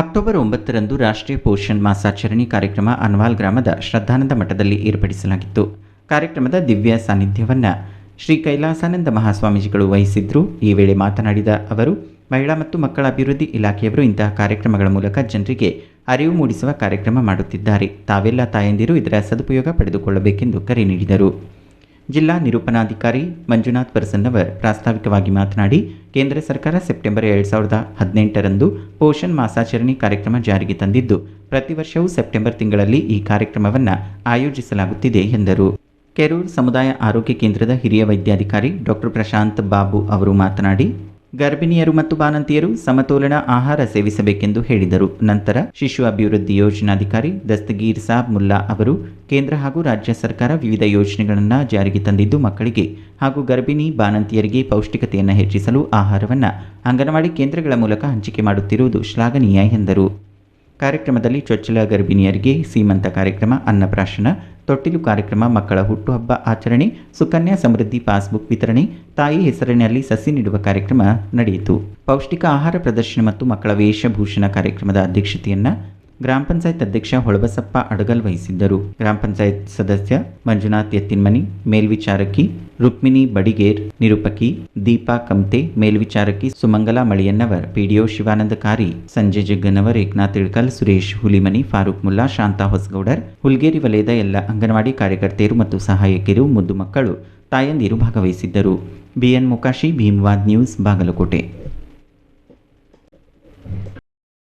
October 9ರಂದು ರಾಷ್ಟ್ರೀಯ ಪೋಷಣ್ ಮಾಸಾಚರಣೆ ಕಾರ್ಯಕ್ರಮ ಅನ್ವಾಲ್ ಗ್ರಾಮದ ಶ್ರದ್ಧಾನಂದ ಮಠದಲ್ಲಿ ಏರ್ಪಡಿಸಲಾಗಿತ್ತು. ಕಾರ್ಯಕ್ರಮದ ದಿವ್ಯ ಸಾನ್ನಿಧ್ಯವನ್ನು ಶ್ರೀ ಕೈಲಾಸಾನಂದ ಮಹಾಸ್ವಾಮೀಜಿಗಳು ವಹಿಸಿದ್ರು. ಈ ವೇಳೆ ಮಾತನಾಡಿದ ಅವರು, ಮಹಿಳಾ ಮತ್ತು ಮಕ್ಕಳ ಅಭಿವೃದ್ಧಿ ಇಲಾಖೆಯವರು ಇಂತಹ ಕಾರ್ಯಕ್ರಮಗಳ ಮೂಲಕ ಜನರಿಗೆ ಅರಿವು ಮೂಡಿಸುವ ಕಾರ್ಯಕ್ರಮ ಮಾಡುತ್ತಿದ್ದಾರೆ. ತಾವೆಲ್ಲ ತಾಯಂದಿರು ಇದರ ಸದುಪಯೋಗ ಪಡೆದುಕೊಳ್ಳಬೇಕೆಂದು ಕರೆ ನೀಡಿದರು. ಜಿಲ್ಲಾ ನಿರೂಪಣಾಧಿಕಾರಿ ಮಂಜುನಾಥ್ ಪರ್ಸನ್ನವರ್ ಪ್ರಾಸ್ತಾವಿಕವಾಗಿ ಮಾತನಾಡಿ, ಕೇಂದ್ರ ಸರ್ಕಾರ ಸೆಪ್ಟೆಂಬರ್ 2018ರಂದು ಪೋಷಣ್ ಮಾಸಾಚರಣೆ ಕಾರ್ಯಕ್ರಮ ಜಾರಿಗೆ ತಂದಿದ್ದು, ಪ್ರತಿ ವರ್ಷವೂ ಸೆಪ್ಟೆಂಬರ್ ತಿಂಗಳಲ್ಲಿ ಈ ಕಾರ್ಯಕ್ರಮವನ್ನು ಆಯೋಜಿಸಲಾಗುತ್ತಿದೆ ಎಂದರು. ಕೆರೂರು ಸಮುದಾಯ ಆರೋಗ್ಯ ಕೇಂದ್ರದ ಹಿರಿಯ ವೈದ್ಯಾಧಿಕಾರಿ ಡಾಕ್ಟರ್ ಪ್ರಶಾಂತ್ ಬಾಬು ಅವರು ಮಾತನಾಡಿ, ಗರ್ಭಿಣಿಯರು ಮತ್ತು ಬಾಣಂತಿಯರು ಸಮತೋಲನ ಆಹಾರ ಸೇವಿಸಬೇಕೆಂದು ಹೇಳಿದರು. ನಂತರ ಶಿಶು ಅಭಿವೃದ್ಧಿ ಯೋಜನಾಧಿಕಾರಿ ದಸ್ತಗೀರ್ ಸಾಬ್ ಮುಲ್ಲಾ ಅವರು ಕೇಂದ್ರ ಹಾಗೂ ರಾಜ್ಯ ಸರ್ಕಾರ ವಿವಿಧ ಯೋಜನೆಗಳನ್ನು ಜಾರಿಗೆ ತಂದಿದ್ದು, ಮಕ್ಕಳಿಗೆ ಹಾಗೂ ಗರ್ಭಿಣಿ ಬಾಣಂತಿಯರಿಗೆ ಪೌಷ್ಟಿಕತೆಯನ್ನು ಹೆಚ್ಚಿಸಲು ಆಹಾರವನ್ನು ಅಂಗನವಾಡಿ ಕೇಂದ್ರಗಳ ಮೂಲಕ ಹಂಚಿಕೆ ಮಾಡುತ್ತಿರುವುದು ಶ್ಲಾಘನೀಯ ಎಂದರು. ಕಾರ್ಯಕ್ರಮದಲ್ಲಿ ಚೊಚ್ಚಲ ಗರ್ಭಿಣಿಯರಿಗೆ ಸೀಮಂತ ಕಾರ್ಯಕ್ರಮ, ಅನ್ನಪ್ರಾಶನ, ತೊಟ್ಟಿಲು ಕಾರ್ಯಕ್ರಮ, ಮಕ್ಕಳ ಹುಟ್ಟುಹಬ್ಬ ಆಚರಣೆ, ಸುಕನ್ಯಾ ಸಮೃದ್ಧಿ ಪಾಸ್ಬುಕ್ ವಿತರಣೆ, ತಾಯಿ ಹೆಸರಿನಲ್ಲಿ ಸಸಿ ನೆಡುವ ಕಾರ್ಯಕ್ರಮ ನಡೆಯಿತು. ಪೌಷ್ಟಿಕ ಆಹಾರ ಪ್ರದರ್ಶನ ಮತ್ತು ಮಕ್ಕಳ ವೇಷಭೂಷಣ ಕಾರ್ಯಕ್ರಮದ ಅಧ್ಯಕ್ಷತೆಯನ್ನು ಗ್ರಾಮ ಪಂಚಾಯತ್ ಅಧ್ಯಕ್ಷ ಹೊಳಬಸಪ್ಪ ಅಡಗಲ್ ವಹಿಸಿದ್ದರು. ಗ್ರಾಮ ಪಂಚಾಯತ್ ಸದಸ್ಯ ಮಂಜುನಾಥ್ ಎತ್ತಿನಮನಿ, ಮೇಲ್ವಿಚಾರಕಿ ರುಕ್ಮಿಣಿ ಬಡಿಗೇರ್, ನಿರೂಪಕಿ ದೀಪಾ ಕಮ್ತೆ, ಮೇಲ್ವಿಚಾರಕಿ ಸುಮಂಗಲಾ ಮಳಿಯನ್ನವರ್, ಪಿಡಿಒ ಶಿವಾನಂದ ಕಾರಿ, ಸಂಜಯ್ ಜಗ್ಗನವರ್, ಏಕನಾಥ್ ಇಳ್ಕಲ್, ಸುರೇಶ್ ಹುಲಿಮನಿ, ಫಾರೂಕ್ ಮುಲ್ಲಾ, ಶಾಂತಾ ಹೊಸಗೌಡರ್, ಹುಲ್ಗೇರಿ ವಲಯದ ಎಲ್ಲ ಅಂಗನವಾಡಿ ಕಾರ್ಯಕರ್ತೆಯರು ಮತ್ತು ಸಹಾಯಕಿಯರು, ಮುದ್ದು ಮಕ್ಕಳು, ತಾಯಂದಿರು ಭಾಗವಹಿಸಿದ್ದರು. BN Mukashi, Bhimwad news, Bagalkot.